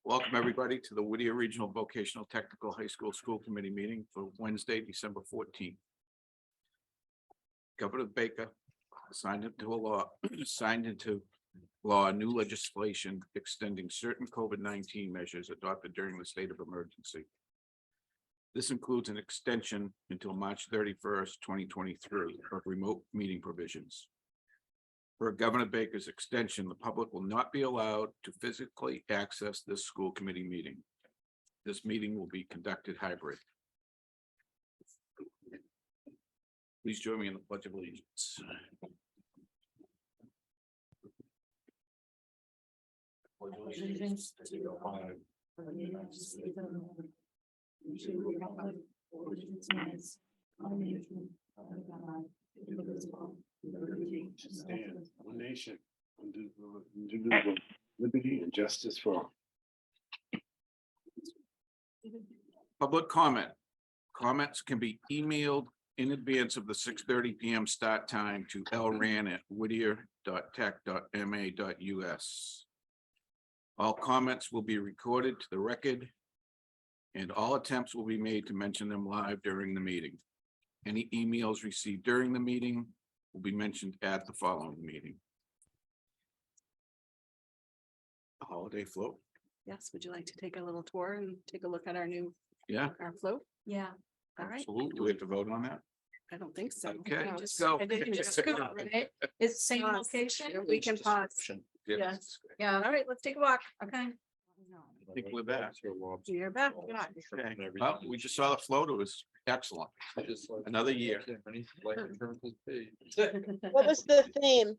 Welcome, everybody, to the Whittier Regional Vocational Technical High School School Committee meeting for Wednesday, December 14th. Governor Baker signed into law new legislation extending certain COVID-19 measures adopted during the state of emergency. This includes an extension until March 31st, 2023 of remote meeting provisions. Per Governor Baker's extension, the public will not be allowed to physically access this school committee meeting. This meeting will be conducted hybrid. Please join me in the Pledge of Allegiance. Allegiance to the flag of the United States of America, and to the republic for which it stands, one nation, under God, indivisible, with liberty and justice. One nation, under liberty and justice for all. Public comment. Comments can be emailed in advance of the 6:30 p.m. start time to lran@whittier.tech.ma.us. All comments will be recorded to the record, and all attempts will be made to mention them live during the meeting. Any emails received during the meeting will be mentioned at the following meeting. The holiday float. Yes, would you like to take a little tour and take a look at our Yeah, float? Yeah. All right, absolutely. Do we have to vote on that? I don't think so. Okay, No, let's just- go. I think you just scoot up, right? It's same Pause. location? We can pause. Yes. Yeah, All right, let's take a walk. okay. I think we're back. You're back. Okay. Well, we just saw the float. It was excellent. Another year. What was the theme?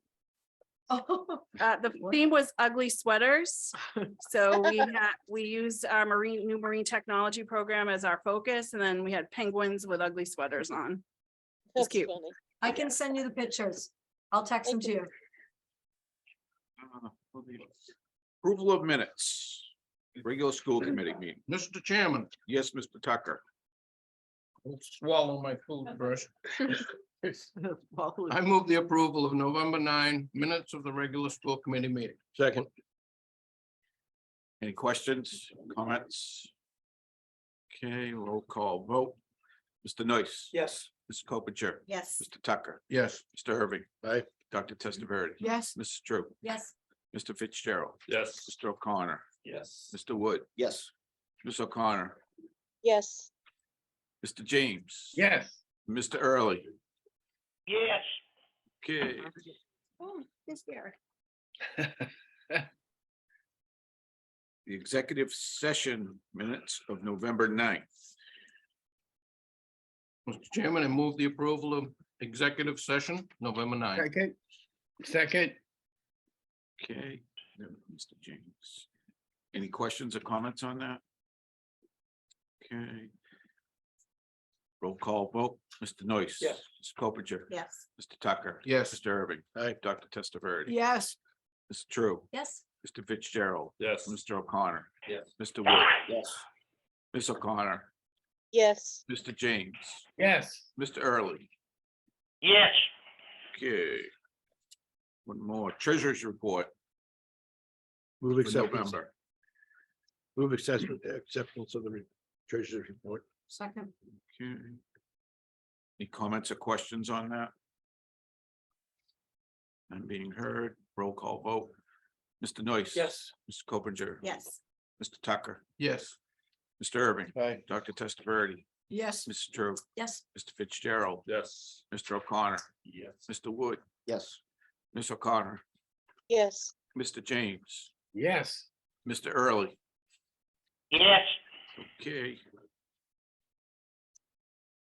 The theme was ugly sweaters. So we used our new marine technology program as our focus, and then we had penguins with ugly sweaters on. That's cute. funny. I can send you the pictures. I'll text them to you. Approval of minutes. Regular school committee meeting. Mr. Chairman, Yes, Mr. Tucker. let's swallow my food first. I move the approval of November 9 minutes of the regular school committee meeting. Second. Any questions, comments? Okay, roll call vote. Mr. Noyce. Yes. Mrs. Copinger. Yes. Mr. Tucker. Yes. Mr. Irving. Aye. Dr. Testaverde. Yes. Mrs. Drew. Yes. Mr. Fitzgerald. Yes. Mr. O'Connor. Yes. Mr. Wood. Yes. Ms. O'Connor. Yes, Mr. James. Yes. Mr. Early. Yes. Okay, Oh, yes, there. the executive session minutes of November 9th. Mr. Chairman, I move the approval of executive session, November 9. Second. Second. Okay, Mr. James. Any questions or comments on that? Okay. Roll call vote. Mr. Noyce. Yes. Mrs. Copinger. Yes. Mr. Tucker. Yes. Mr. Irving. Aye. Dr. Testaverde. Yes. Mr. True. Yes. Mr. Fitzgerald. Yes. Mr. O'Connor. Yes. Mr. Wood. Yes. Ms. O'Connor. yes, Mr. James. Yes. Mr. Early. Yes. Okay. One more. Treasurer's report Move for acceptance. November. Move acceptance of the treasurer's report. Second. Okay. Any comments or questions on that? I'm being heard. Roll call vote. Mr. Noyce. Yes. Mr. Copinger. Yes. Mr. Tucker. Yes. Mr. Irving. Aye. Dr. Testaverde. Yes. Mr. Drew. Yes. Mr. Fitzgerald. Yes. Mr. O'Connor. Yes. Mr. Wood. Yes. Ms. O'Connor. yes, Mr. James. Yes. Mr. Early. Yes. Okay.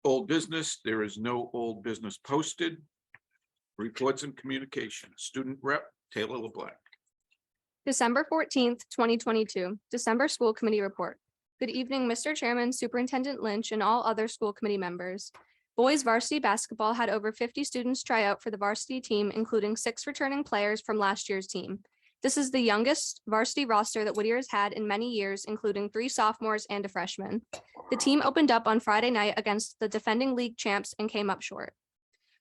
Old business, there is no old business posted. Reports and communication, student rep Taylor LeBlanc. December 14th, 2022, December School Committee Report. Good evening, Mr. Chairman, Superintendent Lynch, and all other school committee members. Boys varsity basketball had over 50 students try out for the varsity team, including 6 returning players from last year's team. This is the youngest varsity roster that Whittier has had in many years, including 3 sophomores and a freshman. The team opened up on Friday night against the defending league champs and came up short.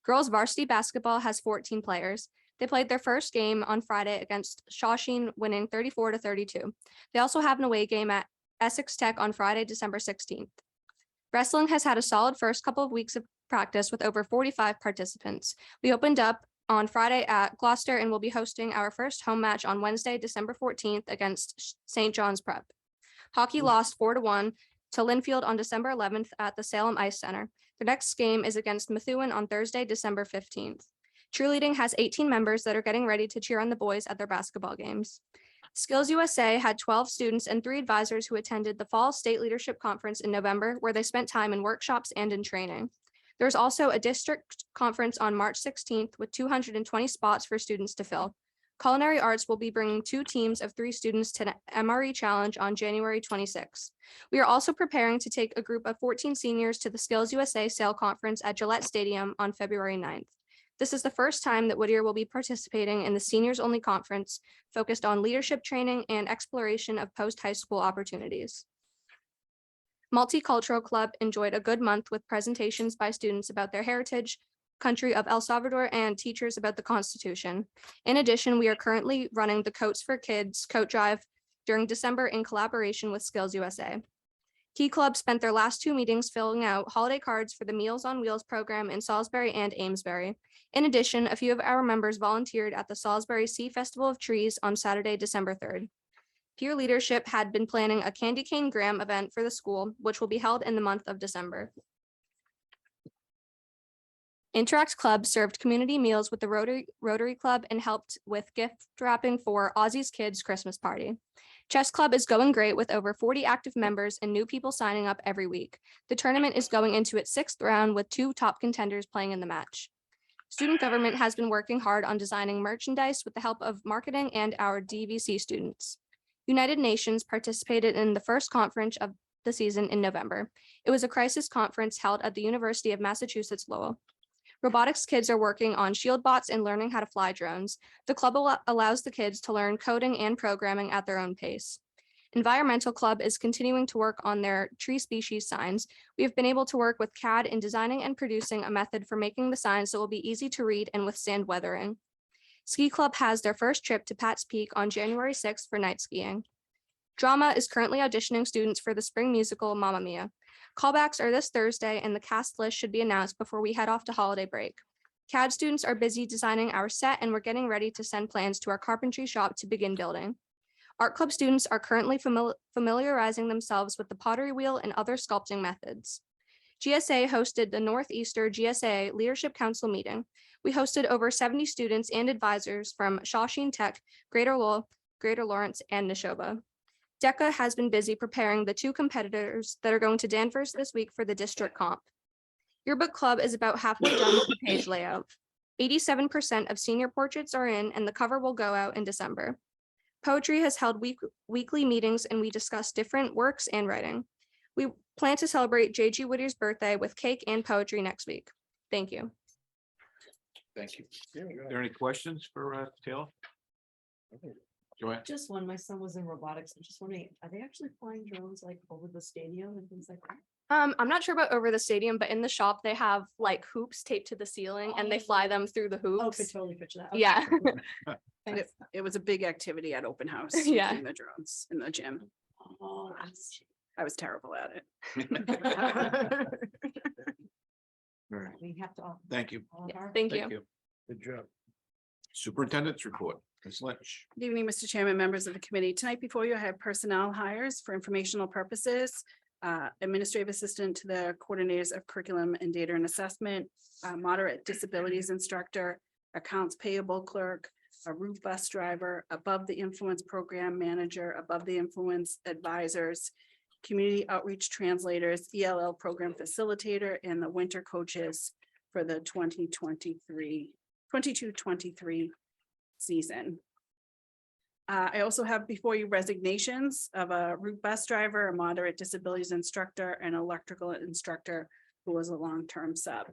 Girls varsity basketball has 14 players. They played their first game on Friday against Shawshene, winning 34-32. They also have an away game at Essex Tech on Friday, December 16th. Wrestling has had a solid first couple of weeks of practice with over 45 participants. We opened up on Friday at Gloucester and will be hosting our first home match on Wednesday, December 14th against St. John's Prep. Hockey lost 4-1 to Linfield on December 11th at the Salem Ice Center. The next game is against Methuen on Thursday, December 15th. Cheerleading has 18 members that are getting ready to cheer on the boys at their basketball games. Skills USA had 12 students and 3 advisors who attended the Fall State Leadership Conference in November, where they spent time in workshops and in training. There's also a district conference on March 16th with 220 spots for students to fill. Culinary Arts will be bringing 2 teams of 3 students to the MRE Challenge on January 26th. We are also preparing to take a group of 14 seniors to the Skills USA Sail Conference at Gillette Stadium on February 9th. This is the first time that Whittier will be participating in the seniors only conference focused on leadership training and exploration of post-high school opportunities. Multicultural Club enjoyed a good month with presentations by students about their heritage, country of El Salvador, and teachers about the Constitution. In addition, we are currently running the Coats for Kids coat drive during December in collaboration with Skills USA. Key Club spent their last 2 meetings filling out holiday cards for the Meals on Wheels program in Salisbury and Amesbury. In addition, a few of our members volunteered at the Salisbury Sea Festival of Trees on Saturday, December 3rd. Peer Leadership had been planning a Candy Cane Graham event for the school, which will be held in the month of December. Interact Club served community meals with the Rotary Club and helped with gift wrapping for Aussie's Kids Christmas party. Chess Club is going great with over 40 active members and new people signing up every week. The tournament is going into its 6th round with 2 top contenders playing in the match. Student Government has been working hard on designing merchandise with the help of marketing and our DVC students. United Nations participated in the first conference of the season in November. It was a crisis conference held at the University of Massachusetts Lowell. Robotics kids are working on shield bots and learning how to fly drones. The club allows the kids to learn coding and programming at their own pace. Environmental Club is continuing to work on their tree species signs. We have been able to work with CAD in designing and producing a method for making the signs that will be easy to read and withstand weathering. Ski Club has their first trip to Pat's Peak on January 6th for night skiing. Drama is currently auditioning students for the spring musical Mamma Mia. Callbacks are this Thursday and the cast list should be announced before we head off to holiday break. CAD students are busy designing our set and we're getting ready to send plans to our carpentry shop to begin building. Art Club students are currently familiarizing themselves with the pottery wheel and other sculpting methods. GSA hosted the Northeastern GSA Leadership Council meeting. We hosted over 70 students and advisors from Shawshene Tech, Greater Lowell, Greater Lawrence, and Neshoba. DECA has been busy preparing the 2 competitors that are going to Danvers this week for the district comp. Yearbook Club is about halfway done with the page layout. 87% of senior portraits are in and the cover will go out in December. Poetry has held weekly meetings and we discuss different works and writing. We plan to celebrate J.G. Whittier's birthday with cake and poetry next week. Thank you. Thank you. Are there any questions for Taylor? Joanne? Just when my son was in robotics, I'm just wondering, are they actually flying drones like over the stadium and things like that? I'm not sure about over the stadium, but in the shop, they have like hoops taped to the ceiling and they fly them through the Oh, hoops. could totally picture that. Okay. Yeah. Thanks. It was a big activity at open house. Yeah. using the drones in the gym. Oh, I was terrible at it. All right, we have to. thank you. Thank you. Good job. Superintendent's report, Ms. Lynch. Good evening, Mr. Chairman, members of the committee. Tonight before you, I have personnel hires for informational purposes. Administrative assistant to the coordinators of curriculum and data and assessment, moderate disabilities instructor, accounts payable clerk, a route bus driver, above the influence program manager, above the influence advisors, community outreach translators, ELL program facilitator, and the winter coaches for the 22-23 season. I also have before you resignations of a route bus driver, a moderate disabilities instructor, and electrical instructor who was a long-term sub.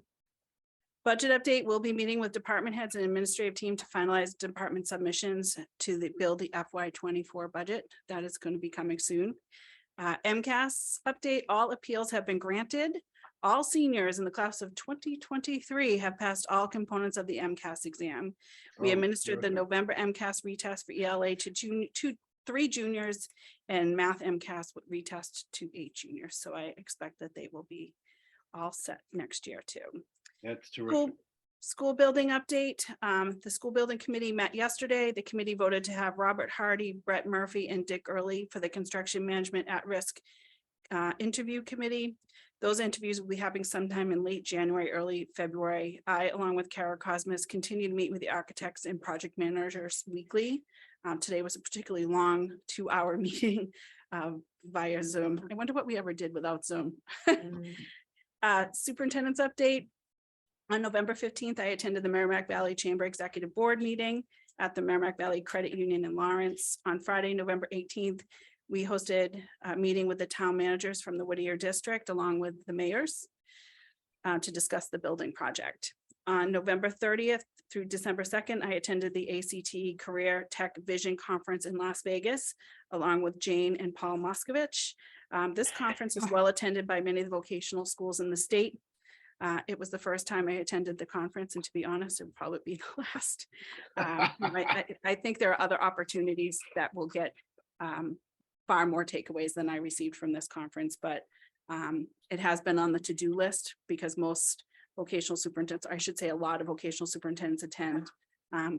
Budget update, we'll be meeting with department heads and administrative team to finalize department submissions to build the FY24 budget. That is going to be coming soon. MCAS update, all appeals have been granted. All seniors in the class of 2023 have passed all components of the MCAS exam. We Oh, administered the terrific. November MCAS retest for ELA to 3 juniors and math MCAS would retest to 8 juniors. So I expect that they will be all set next year too. That's School, terrific. school building update. The school building committee met yesterday. The committee voted to have Robert Hardy, Brett Murphy, and Dick Early for the construction management at risk interview committee. Those interviews will be happening sometime in late January, early February. I, along with Kara Cosmas, continue to meet with the architects and project managers weekly. Today was a particularly long 2-hour meeting via Zoom. I wonder what we ever did without Zoom. Superintendent's update. On November 15th, I attended the Merrimack Valley Chamber Executive Board meeting at the Merrimack Valley Credit Union in Lawrence. On Friday, November 18th, we hosted a meeting with the town managers from the Whittier district along with the mayors to discuss the building project. On November 30th through December 2nd, I attended the ACT Career Tech Vision Conference in Las Vegas, along with Jane and Paul Moskovich. This conference is well attended by many of the vocational schools in the state. It was the first time I attended the conference, and to be honest, it would probably be the last. I think there are other opportunities that will get far more takeaways than I received from this conference, but it has been on the to-do list because most vocational superintendents, I should say a lot of vocational superintendents attend.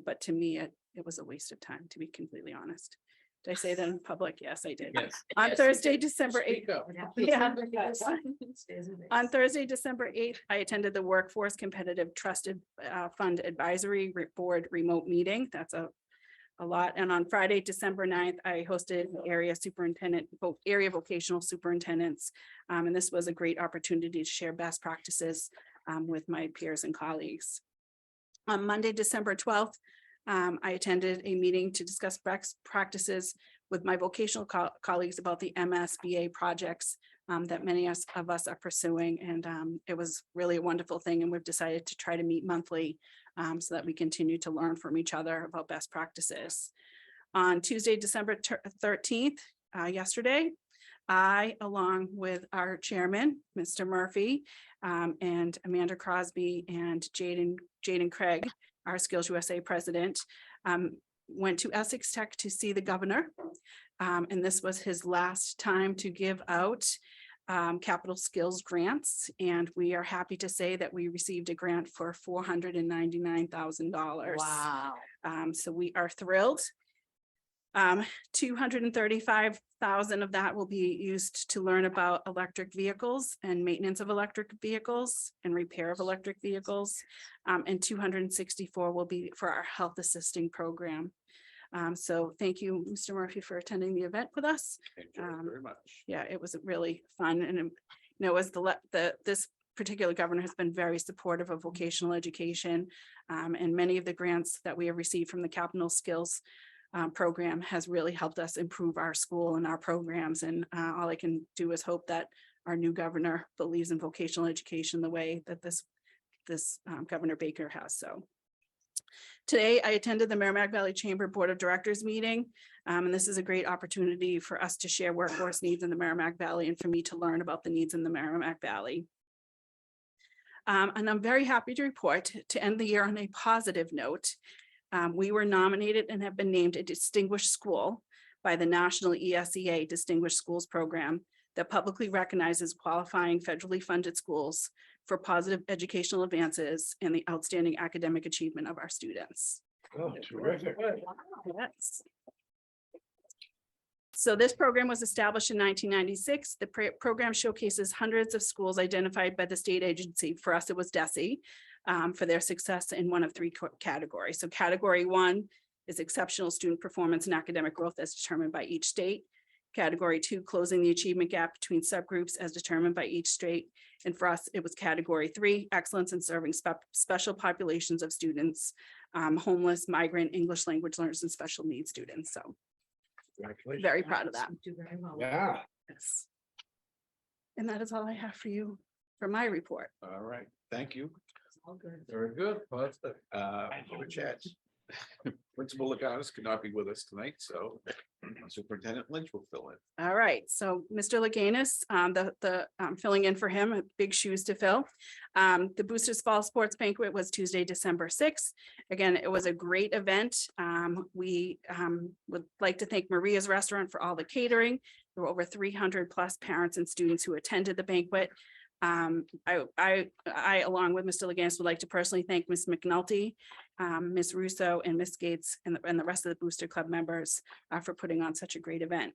But to me, it was a waste of time, to be completely honest. Did I say that in public? Yes, I did. Yes. On Thursday, December 8th. Speak up. Yeah. On Thursday, December 8th, I attended the Workforce Competitive Trusted Fund Advisory Board remote meeting. That's a lot. And on Friday, December 9th, I hosted area vocational superintendents. And this was a great opportunity to share best practices with my peers and colleagues. On Monday, December 12th, I attended a meeting to discuss best practices with my vocational colleagues about the MSBA projects that many of us are pursuing. And it was really a wonderful thing. And we've decided to try to meet monthly so that we continue to learn from each other about best practices. On Tuesday, December 13th, yesterday, I, along with our chairman, Mr. Murphy, and Amanda Crosby and Jaden Craig, our Skills USA president, went to Essex Tech to see the governor. And this was his last time to give out capital skills grants. And we are happy to say that we received a grant for $499,000. Wow. So we are thrilled. 235,000 of that will be used to learn about electric vehicles and maintenance of electric vehicles and repair of electric vehicles. And 264 will be for our health assisting program. So thank you, Mr. Murphy, for attending the event with us. Thank you very much. Yeah, it was really fun. And as this particular governor has been very supportive of vocational education. And many of the grants that we have received from the Capital Skills program has really helped us improve our school and our programs. And all I can do is hope that our new governor believes in vocational education the way that this Governor Baker has. So today I attended the Merrimack Valley Chamber Board of Directors meeting. And this is a great opportunity for us to share workforce needs in the Merrimack Valley and for me to learn about the needs in the Merrimack Valley. And I'm very happy to report to end the year on a positive note. We were nominated and have been named a distinguished school by the National ESEA Distinguished Schools Program that publicly recognizes qualifying federally funded schools for positive educational advances and the outstanding academic achievement of our students. Oh, terrific. Yes. So this program was established in 1996. The program showcases hundreds of schools identified by the state agency. For us, it was DESE. For their success in one of 3 categories. So category 1 is exceptional student performance and academic growth as determined by each state. Category 2, closing the achievement gap between subgroups as determined by each state. And for us, it was category 3, excellence in serving special populations of students, homeless, migrant, English language learners, and special needs students. So Congratulations. very proud of that. Do very well. Yeah. Yes. And that is all I have for you for my report. All right, thank you. All good. Very good. Positive. Rich Hats. Principal Legatus could not be with us tonight, so Superintendent Lynch will fill in. All right, so Mr. Leganis, filling in for him, big shoes to fill. The Boosters Fall Sports Banquet was Tuesday, December 6th. Again, it was a great event. We would like to thank Maria's Restaurant for all the catering. There were over 300 plus parents and students who attended the banquet. I, along with Mr. Leganis, would like to personally thank Ms. McNulty, Ms. Russo, and Ms. Gates, and the rest of the Booster Club members for putting on such a great event.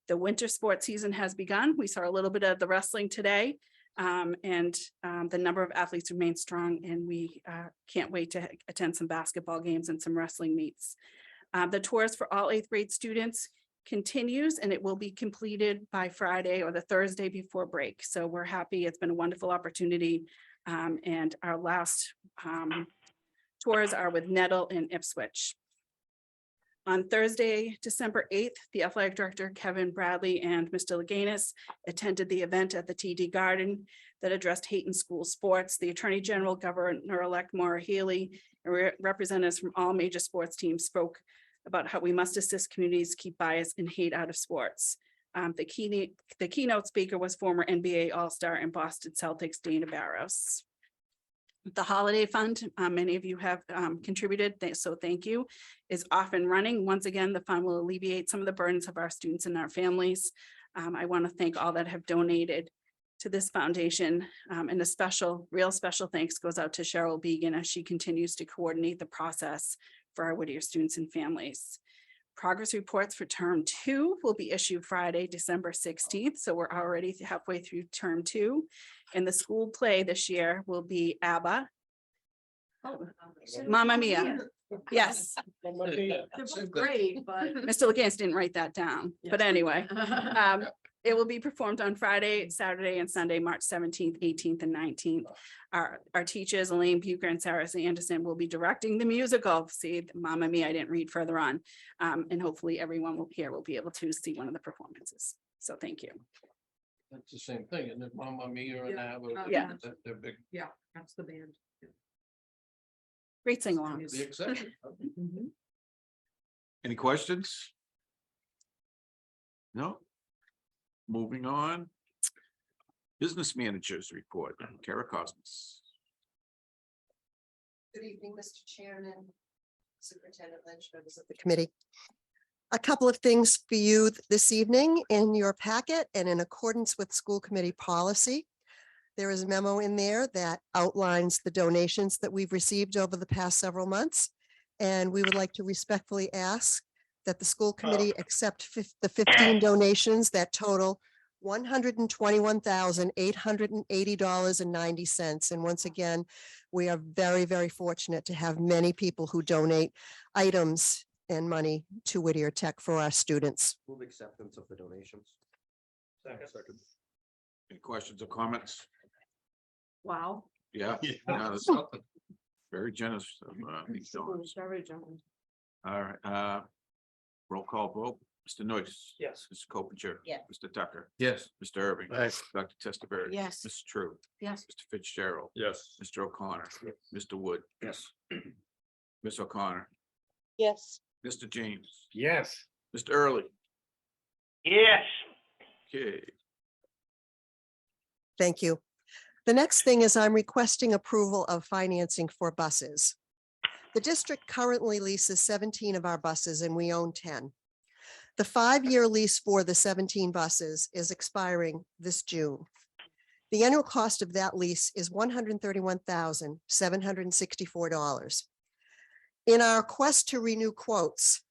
The winter sports season has begun. We saw a little bit of the wrestling today, and the number of athletes remains strong, and we can't wait to attend some basketball games and some wrestling meets. The tours for all 8th grade students continues, and it will be completed by Friday or the Thursday before break. So we're happy. It's been a wonderful opportunity. And our last tours are with Nettle and Ipswich. On Thursday, December 8th, the athletic director, Kevin Bradley, and Mr. Leganis attended the event at the TD Garden that addressed hate in school sports. The Attorney General, Governor-elect Maura Healey, and representatives from all major sports teams spoke about how we must assist communities keep bias and hate out of sports. The keynote speaker was former NBA All-Star and Boston Celtics Dana Barros. The Holiday Fund, many of you have contributed, so thank you, is off and running. Once again, the fund will alleviate some of the burdens of our students and our families. I want to thank all that have donated to this foundation, and a real special thanks goes out to Cheryl Began as she continues to coordinate the process for our Whittier students and families. Progress reports for term 2 will be issued Friday, December 16th. So we're already halfway through term 2. And the school play this year will be ABBA. Mamma Mia. Yes. Great, but. Mr. Leganis didn't write that down, but anyway. It will be performed on Friday, Saturday, and Sunday, March 17th, 18th, and 19th. Our teachers, Elaine Bucher and Sarah Anderson, will be directing the musical. See, Mamma Mia, I didn't read further on. And hopefully everyone here will be able to see one of the performances. So thank you. That's the same thing, and if Mamma Mia and Yeah. ABBA, Yeah. they're big. Yeah, that's the band. Great sing-along. The exception. Any questions? No? Moving on. Business managers report, Kara Cosmos. Good evening, Mr. Chairman, Superintendent Lynch, members of the committee. A couple of things for you this evening in your packet and in accordance with school committee policy. There is a memo in there that outlines the donations that we've received over the past several months. And we would like to respectfully ask that the school committee accept the 15 donations that total $121,880.90. And once again, we are very, very fortunate to have many people who donate items and money to Whittier Tech for our students. Move acceptance of the donations. Second. Any questions or comments? Wow. Yeah. Yeah. No, that's very generous of these donors. All right, roll call vote. Mr. Noyce. Yes. Mr. Copinger. Yes. Mr. Tucker. Yes. Mr. Irving. Aye. Dr. Testaverde. Yes. Mr. True. Yes. Mr. Fitzgerald. Yes. Mr. O'Connor. Mr. Wood. Yes. Ms. O'Connor. Yes. Mr. James. Yes. Mr. Early. Yes. Okay. Thank you. The next thing is I'm requesting approval of financing for buses. The district currently leases 17 of our buses and we own 10. The 5-year lease for the 17 buses is expiring this June. The annual cost of that lease is $131,764. In our quest to renew quotes,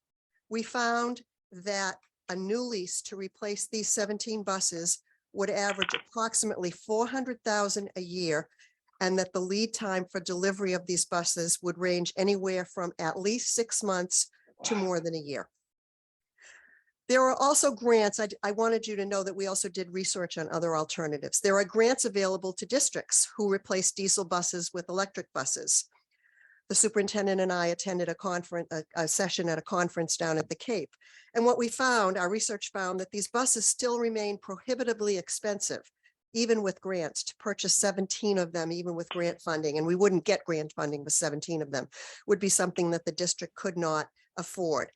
we found that a new lease to replace these 17 buses would average approximately $400,000 a year, and that the lead time for delivery of these buses would range anywhere from at least 6 months to more than a year. There are also grants. I wanted you to know that we also did research on other alternatives. There are grants available to districts who replace diesel buses with electric buses. The superintendent and I attended a session at a conference down at the Cape. And what we found, our research found that these buses still remain prohibitively expensive even with grants, to purchase 17 of them, even with grant funding, and we wouldn't get grant funding with 17 of them, would be something that the district could not afford.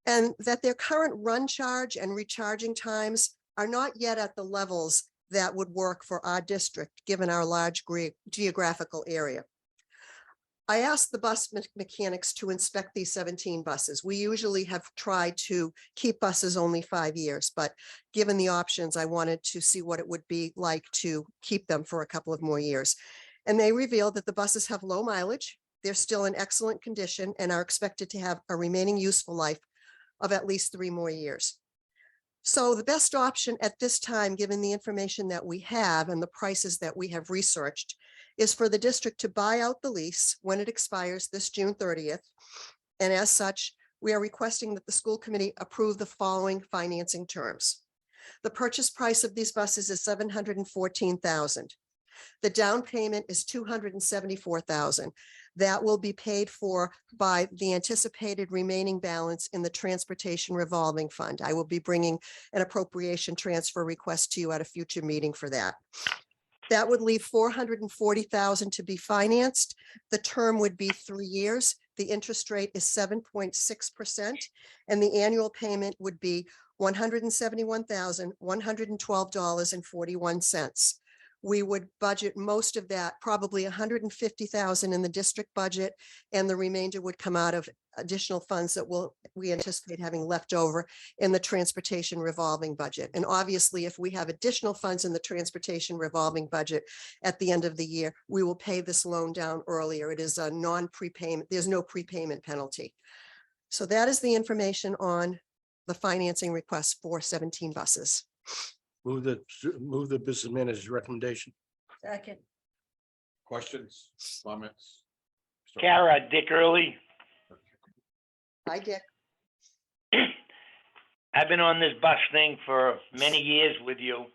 And that their current run charge and recharging times are not yet at the levels that would work for our district, given our large geographical area. I asked the bus mechanics to inspect these 17 buses. We usually have tried to keep buses only 5 years, but given the options, I wanted to see what it would be like to keep them for a couple of more years. And they revealed that the buses have low mileage. They're still in excellent condition and are expected to have a remaining useful life of at least 3 more years. So the best option at this time, given the information that we have and the prices that we have researched, is for the district to buy out the lease when it expires this June 30th. And as such, we are requesting that the school committee approve the following financing terms. The purchase price of these buses is $714,000. The down payment is $274,000. That will be paid for by the anticipated remaining balance in the transportation revolving fund. I will be bringing an appropriation transfer request to you at a future meeting for that. That would leave $440,000 to be financed. The term would be 3 years. The interest rate is 7.6%, and the annual payment would be $171,112.41. We would budget most of that, probably $150,000 in the district budget, and the remainder would come out of additional funds that we anticipate having left over in the transportation revolving budget. And obviously, if we have additional funds in the transportation revolving budget at the end of the year, we will pay this loan down earlier. It is a non-prepayment. There's no prepayment penalty. So that is the information on the financing request for 17 buses. Move the business manager's recommendation. Second. Questions, comments? Kara, Dick Early. Hi, Dick. I've been on this bus thing for many years with you.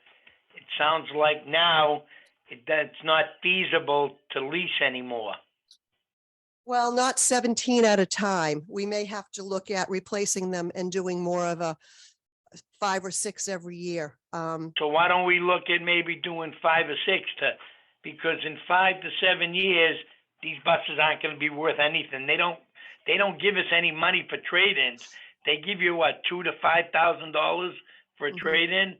It sounds like now that's not feasible to lease anymore. Well, not 17 at a time. We may have to look at replacing them and doing more of a 5 or 6 every year. So why don't we look at maybe doing 5 or 6 because in 5 to 7 years, these buses aren't going to be worth anything. They don't give us any money for trade-ins. They give you what, $2,000 to $5,000 for a trade-in?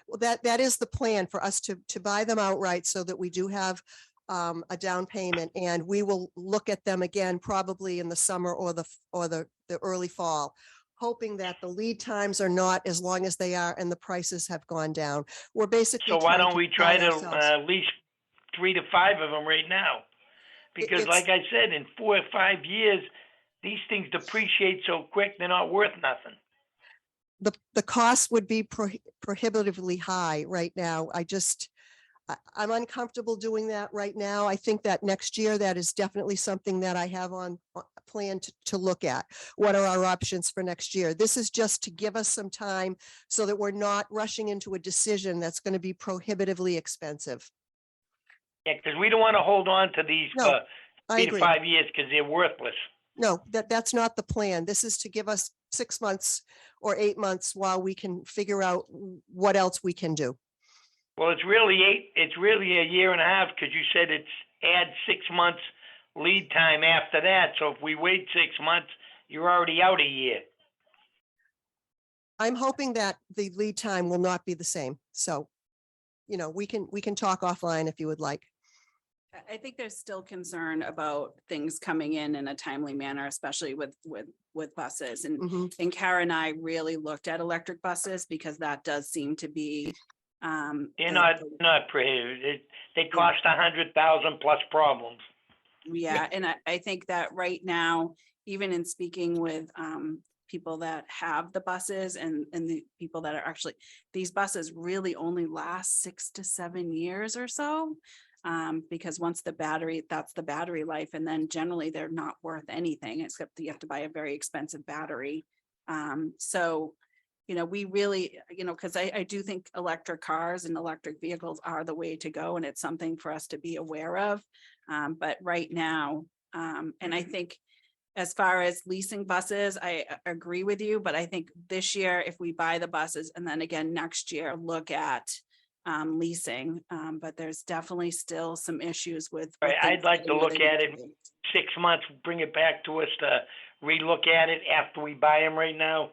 Well, that is the plan, for us to buy them outright so that we do have a down payment, and we will look at them again probably in the summer or the early fall, hoping that the lead times are not as long as they are and the prices have gone down. We're basically. So why don't we try buy ourselves. to lease 3 to 5 of them right now? Because like I said, in 4 or 5 years, these things depreciate so quick, they're not worth nothing. The cost would be prohibitively high right now. I'm uncomfortable doing that right now. I think that next year, that is definitely something that I have on plan to look at. What are our options for next year? This is just to give us some time so that we're not rushing into a decision that's going to be prohibitively expensive. Yeah, because we don't want to hold on to these for I 3 agree. to 5 years because they're worthless. No, that's not the plan. This is to give us 6 months or 8 months while we can figure out what else we can do. Well, it's really a year and a half because you said add 6 months lead time after that. So if we wait 6 months, you're already out a year. I'm hoping that the lead time will not be the same. So, we can talk offline if you would like. I think there's still concern about things coming in a timely manner, especially with buses. Mhm. And Kara and I really looked at electric buses because that does seem to be. They're not prohibited. They cost $100,000 plus problems. Yeah, and I think that right now, even in speaking with people that have the buses and the people that are actually, these buses really only last 6 to 7 years or so. Because once that's the battery life, and then generally they're not worth anything except you have to buy a very expensive battery. So, we really, because I do think electric cars and electric vehicles are the way to go, and it's something for us to be aware of. But right now, and I think as far as leasing buses, I agree with you, but I think this year, if we buy the buses and then again next year, look at leasing, but there's definitely still some issues with. Right, with things I'd like to getting where look they at need it to be. 6 months, bring it back to us to relook at it after we buy them right now.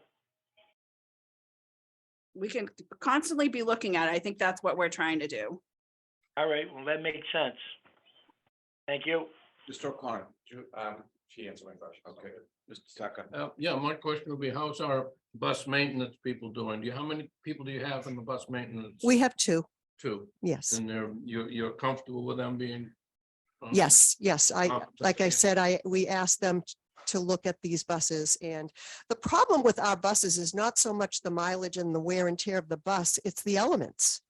We can constantly be looking at it. I think that's what we're trying to do. All right, well, that makes sense. Thank you. Mr. O'Connor, she answered my question. Okay, Mr. Tucker. Yeah, my question would be, how's our bus maintenance people doing? How many people do you have in the bus maintenance? We have two, Two, yes. and you're comfortable with them being? Yes, yes. Oh, Like I okay. said, we asked them to look at these buses, and the problem with our buses is not so much the mileage and the wear and tear of the bus, it's the elements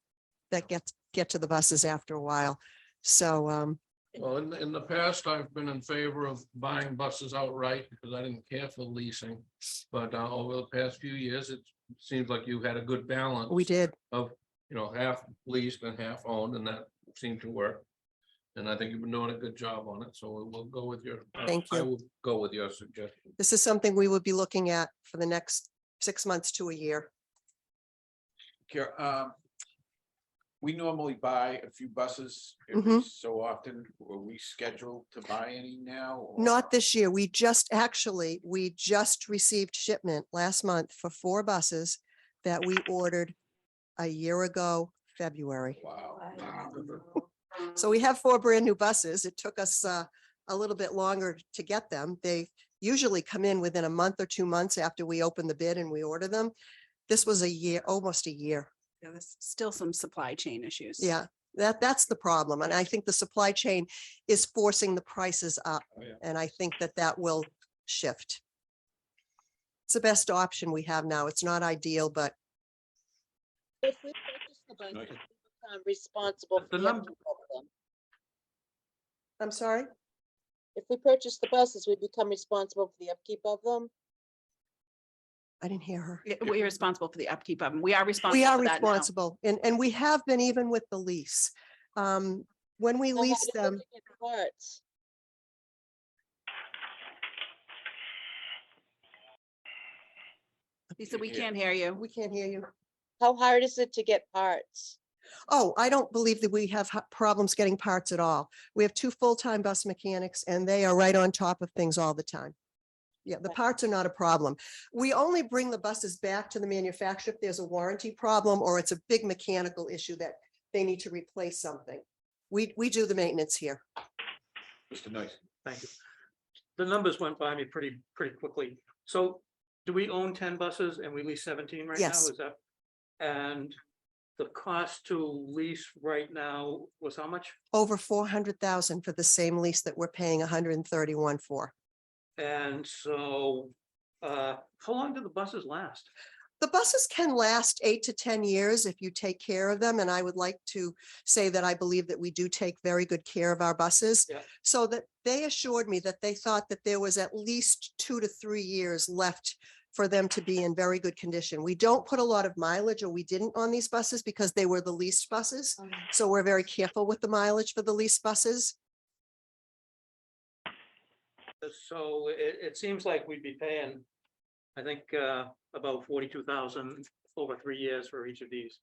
that get to the buses after a while. So, Well, in the past, I've been in favor of buying buses outright because I didn't care for leasing. But over the past few years, it seems like you had a good balance. we did. Of, half leased and half owned, and that seemed to work. And I think you've been doing a good job on it, so we'll go with your. Thank I you. will go with your suggestion. This is something we would be looking at for the next 6 months to a year. We normally buy a few buses every so often. Were we scheduled to buy any now? or- Not this year. We just received shipment last month for 4 buses that we ordered a year ago, February. Wow. So we have 4 brand new buses. It took us a little bit longer to get them. They usually come in within a month or 2 months after we open the bid and we order them. This was a year, almost a year. Yeah, there's still some supply chain issues. Yeah, that's the problem. And I think the supply chain is forcing the prices up. Oh, yeah. And I think that will shift. It's the best option we have now. It's not ideal, but If we purchase the buses, Nice. we become responsible for The the number- upkeep of them. I'm sorry. If we purchase the buses, we become responsible for the upkeep of them. I didn't hear her. Yeah, we're responsible for the upkeep of them. We are responsible. We are for that now. responsible and we have been even with the lease. When we So how lease do we them, get parts? Lisa, we can't hear you. we can't hear you. How hard is it to get parts? Oh, I don't believe that we have problems getting parts at all. We have 2 full-time bus mechanics and they are right on top of things all the time. Yeah, the parts are not a problem. We only bring the buses back to the manufacturer if there's a warranty problem or it's a big mechanical issue that they need to replace something. We do the maintenance here. Mr. Nice. Thank you. The numbers went by me pretty quickly. So do we own 10 buses and we lease 17 right now? Yes. Is that? And the cost to lease right now was how much? Over 400,000 for the same lease that we're paying 131 for. And so how long do the buses last? The buses can last 8 to 10 years if you take care of them. And I would like to say that I believe that we do take very good care of our buses. Yeah. So that they assured me that they thought that there was at least 2 to 3 years left for them to be in very good condition. We don't put a lot of mileage, or we didn't on these buses because they were the leased buses. So we're very careful with the mileage for the leased buses. So it seems like we'd be paying, I think, about 42,000 over 3 years for each of these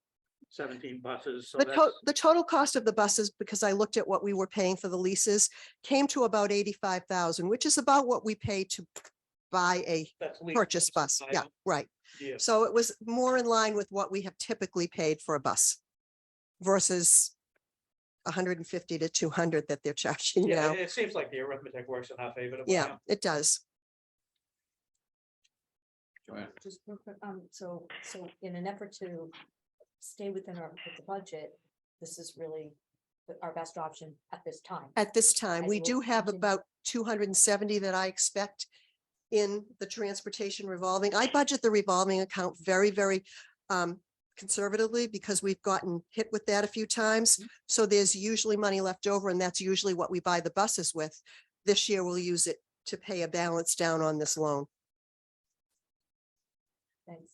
17 buses. So The total cost of the buses, because I looked at what we were paying for the leases, came to about 85,000, which is about what we pay to buy a that's leased purchase bus. by Yeah, right. year. So it was more in line with what we have typically paid for a bus versus 150 to 200 that they're charging Yeah, now. it seems like the arithmetic works in our favor. to buy Yeah, them. it does. Joanne. Just real quick, so in an effort to stay within with the budget, this is really our best option at this time. At this time, As we we'll do have continue. about 270 that I expect in the transportation revolving. I budget the revolving account very, very conservatively because we've gotten hit with that a few times. So there's usually money left over, and that's usually what we buy the buses with. This year, we'll use it to pay a balance down on this loan. Thanks.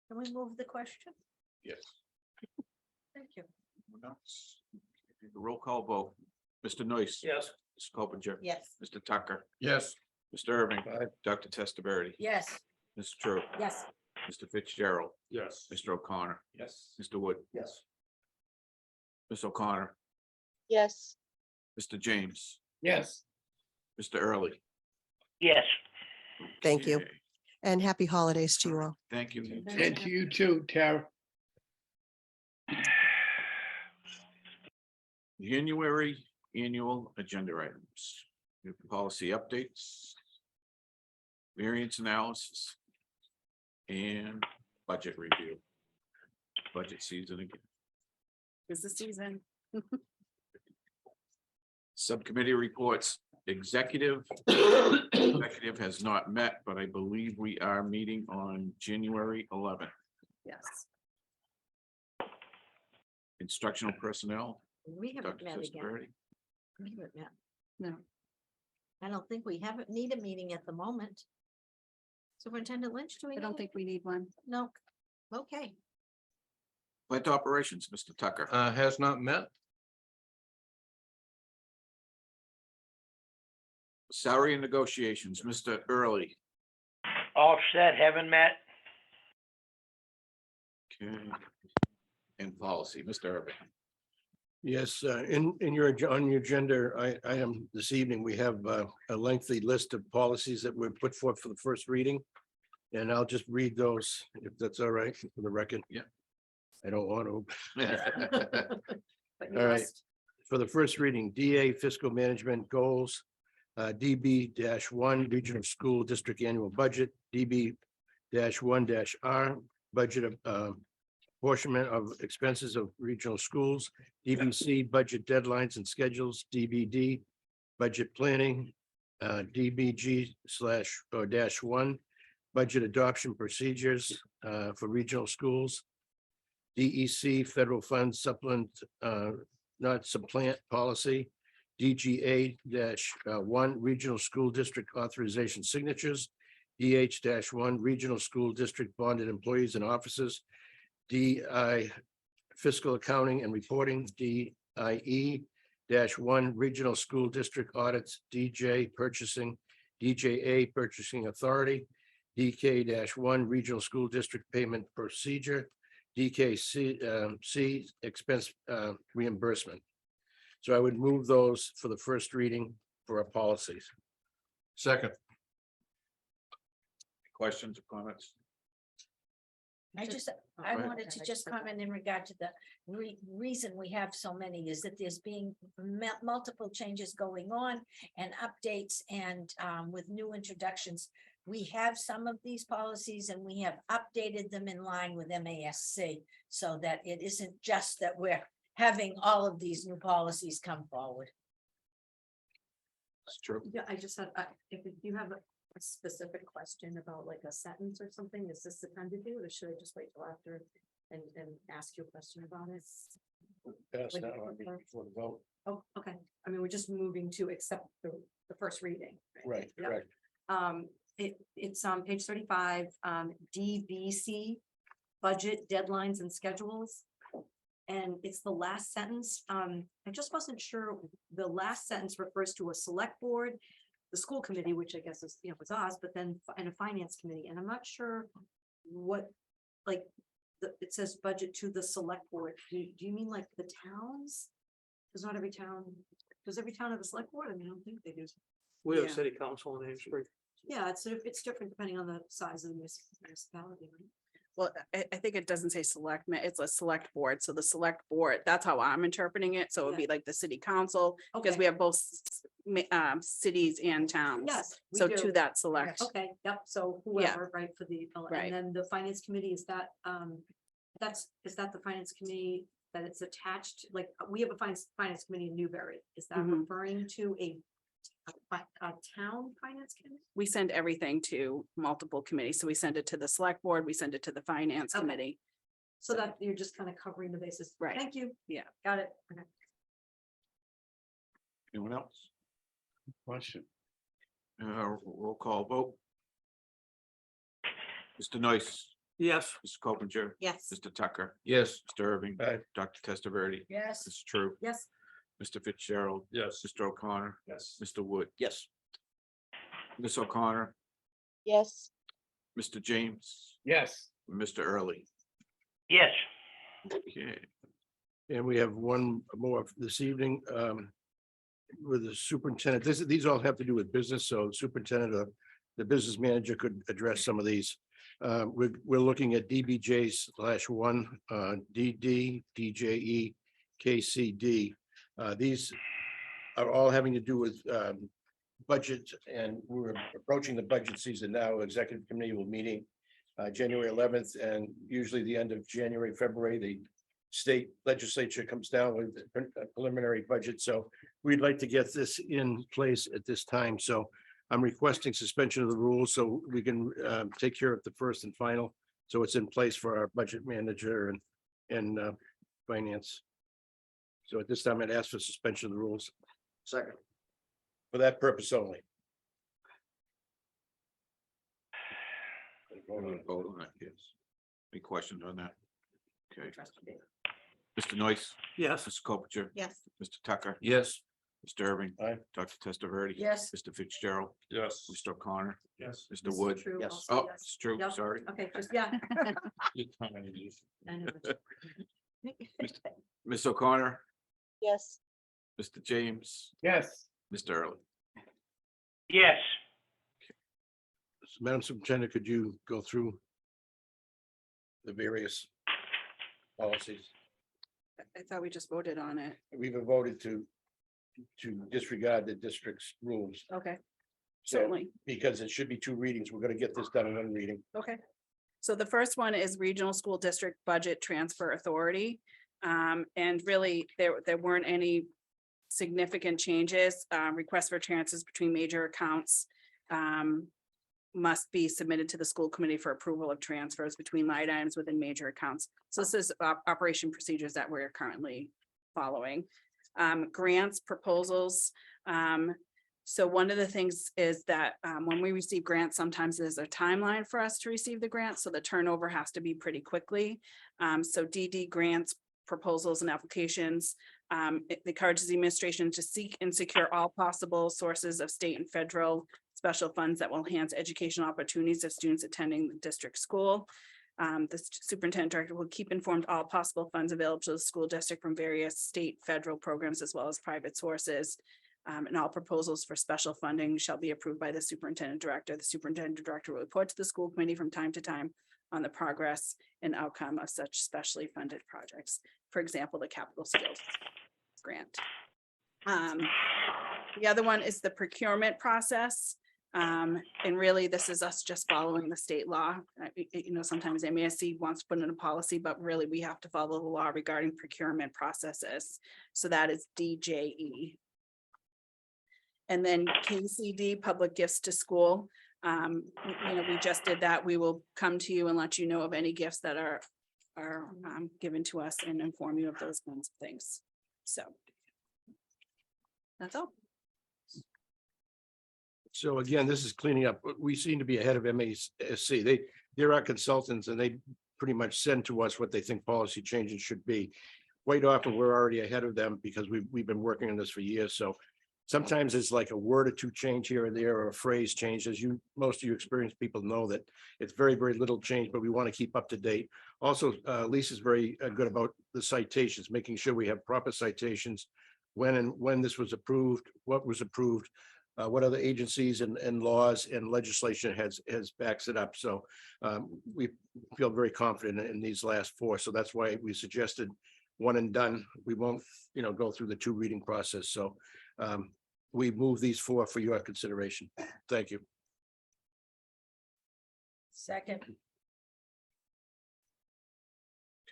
Can we move the question? Yes. Thank you. Roll call vote. Mr. Noyce. Yes. Ms. Coppinger. Yes. Mr. Tucker. Yes. Mr. Irving. Aye. Dr. Testaverde. Yes. Mr. True. Yes. Mr. Fitzgerald. Yes. Mr. O'Connor. Yes. Mr. Wood. Yes. Ms. O'Connor, yes, Mr. James, Yes. Mr. Early. Yes, Thank you. Okay. And happy holidays to you all. Thank you. And to you too, Tara. January annual agenda items, new policy updates, variance analysis, and budget review. Budget season again. Is the season. Subcommittee reports, executive has not met, but I believe we are meeting on January 11th. Yes. Instructional personnel, We haven't Dr. met again. Testaverde. We haven't met. No. I don't think we haven't need a meeting at the moment. Superintendent Lynch, do we? I don't need- think we need one. No. Okay. Plant operations, Mr. Tucker. Has not met. Salary and negotiations, Mr. Early. all set, haven't met. Okay. And policy, Mr. Irving. Yes, in your, on your agenda, item this evening, we have a lengthy list of policies that were put forth for the first reading. And I'll just read those, if that's all right, for the record. Yeah. I don't want to. But you All right. must- For the first reading, DA fiscal management goals, DB-1 Regional School District Annual Budget, DB-1-R Budget of apportionment of expenses of regional schools, DBC Budget Deadlines and Schedules, DBD Budget Planning, DBG/-1 Budget Adoption Procedures for regional schools, DEC Federal Funds Supplement, not supplant policy, DGA-1 Regional School District Authorization Signatures, DH-1 Regional School District Bonded Employees and Officers, DI Fiscal Accounting and Reporting, DIE-1 Regional School District Audits, DJ Purchasing, DJA Purchasing Authority, DK-1 Regional School District Payment Procedure, DKC Expense Reimbursement. So I would move those for the first reading for our policies. Second. Questions or comments? I just, I Right. wanted to just comment in regard to the reason we have so many is that there's being multiple changes going on and updates and with new introductions. We have some of these policies and we have updated them in line with MASC so that it isn't just that we're having all of these new policies come forward. It's true. Yeah, I just had, if you have a specific question about like a sentence or something, is this the time to do it, or should I just wait till after and ask you a question about it? Pass Would that you on prefer? before the vote. Oh, okay. I mean, we're just moving to accept the first reading. Right, Yeah. correct. It's on page 35, DBC, budget deadlines and schedules. And it's the last sentence. I just wasn't sure. The last sentence refers to a select board, the school committee, which I guess is, was us, but then and a finance committee. And I'm not sure what, like, it says budget to the select board. Do you mean like the towns? Does not every town, does every town have a select board? I mean, I don't think they do. We have Yeah. city council in Amesbury. Yeah, it's different depending on the size of the municipality, right? Well, I think it doesn't say selectmen, it's a select board. So the select board, that's how I'm interpreting it. So it'd be like the city council, because we have both cities and towns. Yes. we So do. to that select. Okay, yep, so whoever, right, for the, Right. and then the finance committee, is that the finance committee that it's attached, like, we have a finance committee in Newbury, is that Mhm. referring to a town finance committee? We send everything to multiple committees. So we send it to the select board, we send it to the finance Okay. committee. So that you're just kind of covering the bases. Right. Thank you. Yeah. Got it. Okay. Anyone else? Question. Roll call vote. Mr. Noyce, Yes, Mr. Coppinger, Yes. Mr. Tucker, Yes. Mr. Irving, Aye. Dr. Testaverde, Yes. Mr. True, Yes. Mr. Fitzgerald, Yes. Mr. O'Connor, Yes. Mr. Wood, Yes. Ms. O'Connor, yes, Mr. James, Yes. Mr. Early. Yes, Okay. And we have one more this evening with the superintendent. These all have to do with business, so the superintendent or the business manager could address some of these. We're looking at DBJ/1, DD, DJE, KCD. These are all having to do with budget, and we're approaching the budget season now. Executive committee will meeting January 11th, and usually the end of January, February, the state legislature comes down with a preliminary budget. So we'd like to get this in place at this time. So I'm requesting suspension of the rules so we can take care of the first and final. So it's in place for our budget manager and finance. So at this time, I'd ask for suspension of the rules Second. for that purpose only. Vote on that, yes. Any questions on that? Okay. Mr. Noyce, Yes. Mr. Copinger, Yes. Mr. Tucker, Yes. Mr. Irving. Aye. Dr. Testaverde. Yes. Mr. Fitzgerald, Yes. Mr. O'Connor, Yes. Mr. Wood. True, Yes. also Oh, yes. it's true, Yep. sorry. Okay, just, yeah. I know. Ms. O'Connor, Yes, Mr. James, Yes. Mr. Early. yes, Madam Superintendent, could you go through the various policies? I thought we just voted on it. We've voted to disregard the district's rules. Okay, So, certainly. because it should be two readings, we're gonna get this done in one reading. Okay. So the first one is Regional School District Budget Transfer Authority. And really, there weren't any significant changes. Requests for transfers between major accounts must be submitted to the school committee for approval of transfers between line items within major accounts. So this is operation procedures that we're currently following. Grants, proposals. So one of the things is that when we receive grants, sometimes there's a timeline for us to receive the grant, so the turnover has to be pretty quickly. So DD grants, proposals and applications. It encourages the administration to seek and secure all possible sources of state and federal special funds that will enhance educational opportunities of students attending the district school. The superintendent director will keep informed all possible funds available to the school district from various state, federal programs, as well as private sources. And all proposals for special funding shall be approved by the superintendent director. The superintendent director will report to the school committee from time to time on the progress and outcome of such specially funded projects. For example, the capital skills grant. The other one is the procurement process. And really, this is us just following the state law. Sometimes MASC wants to put in a policy, but really we have to follow the law regarding procurement processes. So that is DJE. And then KCD, public gifts to school. We just did that. We will come to you and let you know of any gifts that are given to us and inform you of those kinds of things. So that's all. So again, this is cleaning up. We seem to be ahead of MASC. They're our consultants and they pretty much send to us what they think policy changes should be. Quite often, we're already ahead of them because we've been working on this for years. So sometimes it's like a word or two change here and there, or a phrase change. As most of you experienced people know that it's very, very little change, but we want to keep up to date. Also, Lisa's very good about the citations, making sure we have proper citations. When this was approved, what was approved, what other agencies and laws and legislation has backs it up. So we feel very confident in these last four. So that's why we suggested one and done. We won't, go through the two reading process. So we move these four for your consideration. Thank you. Second.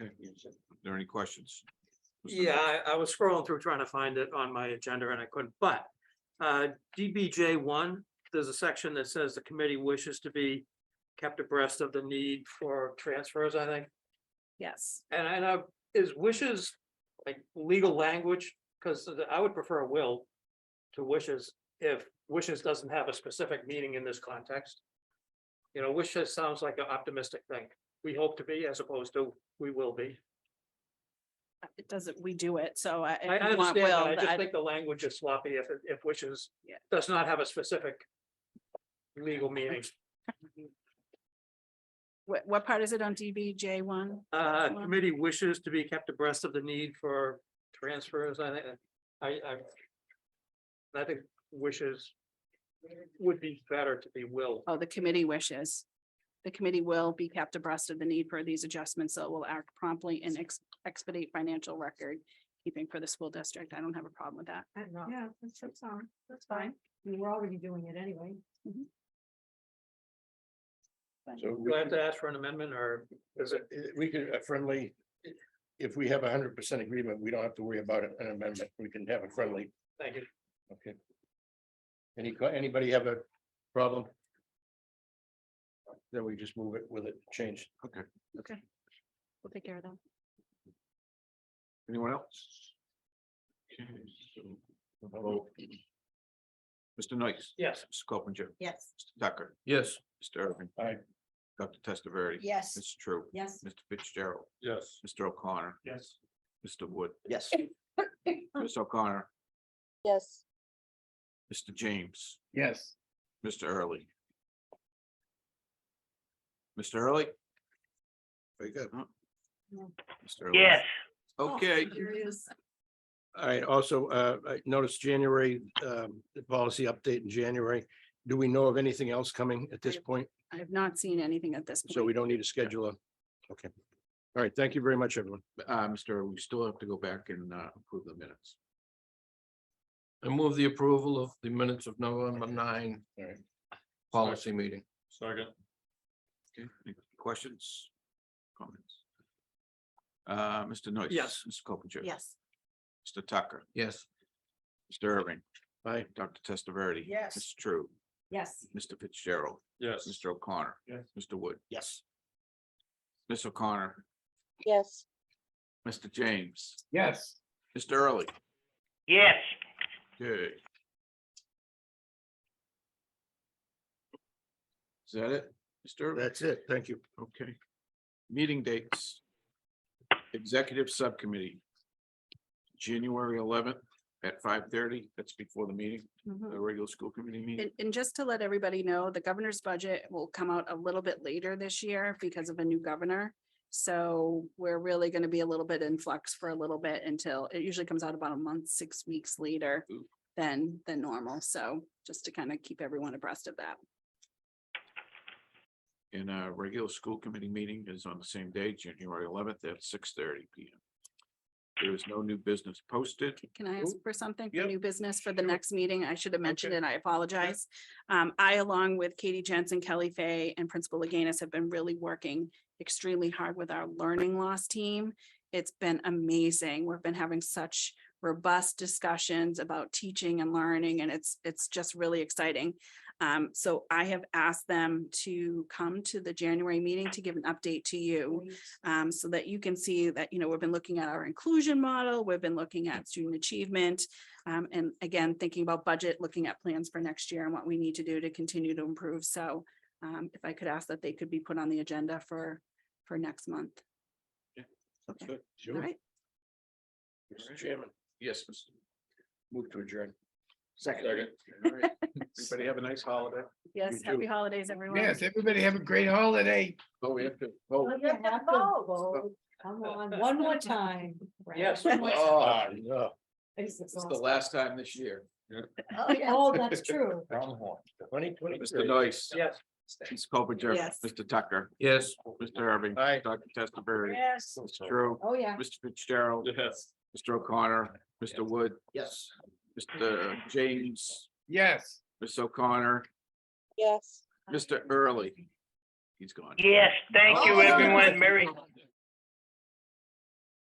Okay. Are there any questions? Yeah, I was scrolling through trying to find it on my agenda and I couldn't, but DBJ1, there's a section that says the committee wishes to be kept abreast of the need for transfers, I think. Yes. And is wishes like legal language? Because I would prefer will to wishes if wishes doesn't have a specific meaning in this context. Wishes sounds like an optimistic thing. We hope to be as opposed to we will be. It doesn't, we do it. So I if you want understand, but will, I just I- think the language is sloppy if wishes Yeah. does not have a specific legal meaning. What part is it on DBJ one? Committee wishes to be kept abreast of the need for transfers. I think, I think wishes would be better to be will. Oh, the committee wishes. The committee will be kept abreast of the need for these adjustments, so it will act promptly and expedite financial record keeping for the school district. I don't have a problem with that. Yeah, that's fine. We're already doing it anyway. So Do I have to ask for an amendment or is it? we could a friendly, if we have 100% agreement, we don't have to worry about an amendment. We can have a friendly. Thank you. Okay. Anybody have a problem? Then we just move it with it changed. Okay. We'll take care of that. Anyone else? Okay, so we'll vote. Mr. Nice. Yes. Mr. Coppinger. Yes. Mr. Tucker. Yes. Mr. Irving. Aye. Dr. Testaverde. Yes. Mr. True. Yes. Mr. Fitzgerald. Yes. Mr. O'Connor. Yes. Mr. Wood. Yes. Ms. O'Connor. yes, Mr. James. Yes. Mr. Early. Mr. Early. Very good. Mr. Early. Yes, Okay. All right, also, I noticed January, the policy update in January. Do we know of anything else coming at this point? I have not seen anything at this point. So we don't need to schedule a, okay. All right, thank you very much, everyone. Mr. Early, we still have to go back and approve the minutes. I move the approval of the minutes of November 9 policy meeting. Second. Okay, any questions, comments? Mr. Noyce. Yes. Mr. Coppinger. Yes. Mr. Tucker. Yes. Mr. Irving. Aye. Dr. Testaverde. Yes. Mr. True. Yes. Mr. Fitzgerald. Yes. Mr. O'Connor. Yes. Mr. Wood. Yes. Ms. O'Connor. yes, Mr. James. Yes. Mr. Early. yes, Okay. Is that it, Mr. Irving? That's it. Thank you. Okay. Meeting dates. Executive Subcommittee. January 11th at 5:30. That's before the meeting, Mhm. the regular school committee meeting. And just to let everybody know, the governor's budget will come out a little bit later this year because of a new governor. So we're really going to be a little bit in flux for a little bit until it usually comes out about a month, 6 weeks later Ooh. than normal. So just to kind of keep everyone abreast of that. And a regular school committee meeting is on the same day, January 11th at 6:30 PM. There is no new business posted. Can I ask for something for Yep. new business for the next meeting? I should have mentioned it. I apologize. I, along with Katie Jensen, Kelly Fay, and Principal Leganis have been really working extremely hard with our learning loss team. It's been amazing. We've been having such robust discussions about teaching and learning, and it's just really exciting. So I have asked them to come to the January meeting to give an update to you. So that you can see that, we've been looking at our inclusion model, we've been looking at student achievement. And again, thinking about budget, looking at plans for next year and what we need to do to continue to improve. So if I could ask that they could be put on the agenda for next month. That's good. All right. Mr. Chairman, Yes. Mr. move to adjourn. Second. All right. Everybody have a nice holiday. Yes, You happy too. holidays, everyone. Yes, everybody have a great holiday. Oh, we have to vote. Come on, one more time. Yes. Oh, no. It's the last time this year. Oh, that's true. 2023. Mr. Noyce. Yes. Ms. Coppinger. Yes. Mr. Tucker. Yes. Mr. Irving. Aye. Dr. Testaverde. Yes. Mr. True. Oh, yeah. Mr. Fitzgerald. Yes. Mr. O'Connor. Mr. Wood. Yes. Mr. James. Yes. Ms. O'Connor. yes. Mr. Early. He's gone. yes, thank you, Oh, everyone. Merry,